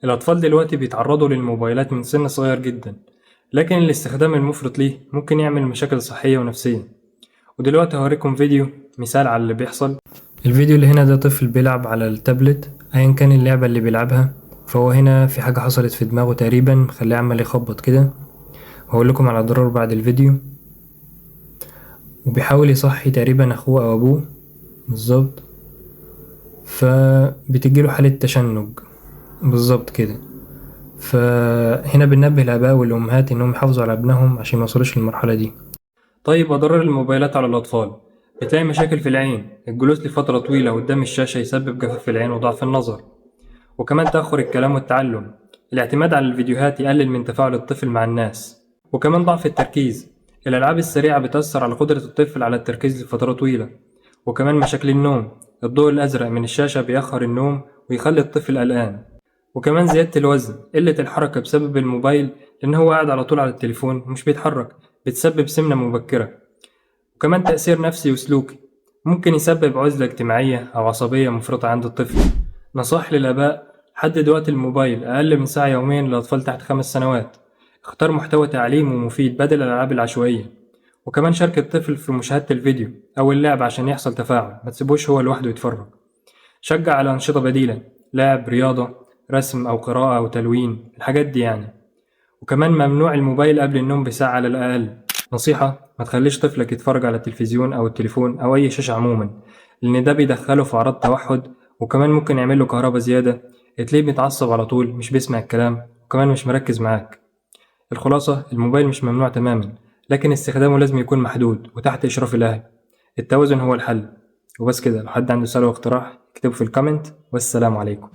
الأطفال دلوقتي بيتعرضوا للموبايلات من سن صغير جدا، لكن الاستخدام المفرط ليه ممكن يعمل مشاكل صحية ونفسية. ودلوقتي هوريكم فيديو مثال على اللي بيحصل. الفيديو اللي هنا ده طفل بيلعب على التابلت أيا كان اللعبة اللي بيلعبها، فهو هنا في حاجة حصلت في دماغه تقريبا مخليه عمال يخبط كده، وهقول لكم على ضرر بعد الفيديو. وبيحاول يصحي تقريبا أخوه أو أبوه بالظبط، فبتجيله حالة تشنج بالظبط كده. فهنا بننبه الآباء والأمهات إنهم يحافظوا على ابنهم عشان ميوصلوش للمرحلة دي. طيب، أضرار الموبايلات على الأطفال: بتلاقي مشاكل في العين، الجلوس لفترة طويلة قدام الشاشة يسبب جفاف العين وضعف النظر، وكمان تأخر الكلام والتعلم. الاعتماد على الفيديوهات يقلل من تفاعل الطفل مع الناس، وكمان ضعف التركيز. الألعاب السريعة بتأثر على قدرة الطفل على التركيز لفترات طويلة، وكمان مشاكل النوم. الضوء الأزرق من الشاشة بيأخر النوم ويخلي الطفل قلقان، وكمان زيادة الوزن، قلة الحركة بسبب الموبايل، لأن هو قاعد على طول على التليفون مش بيتحرك، بتسبب سمنة مبكرة. وكمان تأثير نفسي وسلوكي، ممكن يسبب عزلة اجتماعية أو عصبية مفرطة عند الطفل. نصائح للآباء: حدد وقت الموبايل أقل من ساعة يوميا للأطفال تحت 5 سنوات. اختار محتوى تعليمي ومفيد بدل الألعاب العشوائية، وكمان شارك الطفل في مشاهدة الفيديو أو اللعب عشان يحصل تفاعل، ما تسيبوش هو لوحده يتفرج. شجع على أنشطة بديلة، لعب، رياضة، رسم أو قراءة أو تلوين، الحاجات دي يعني. وكمان ممنوع الموبايل قبل النوم بساعة على الأقل. نصيحة: ما تخليش طفلك يتفرج على التلفزيون أو التليفون أو أي شاشة عموما، لأن ده بيدخله في أعراض توحد، وكمان ممكن يعمله كهربا زيادة، تلاقيه بيتعصب على طول، مش بيسمع الكلام، وكمان مش مركز معاك. الخلاصة: الموبايل مش ممنوع تماما، لكن استخدامه لازم يكون محدود وتحت إشراف الأهل. التوازن هو الحل. وبس كده، لو حد عنده سؤال أو اقتراح اكتبه في الكومنت، والسلام عليكم.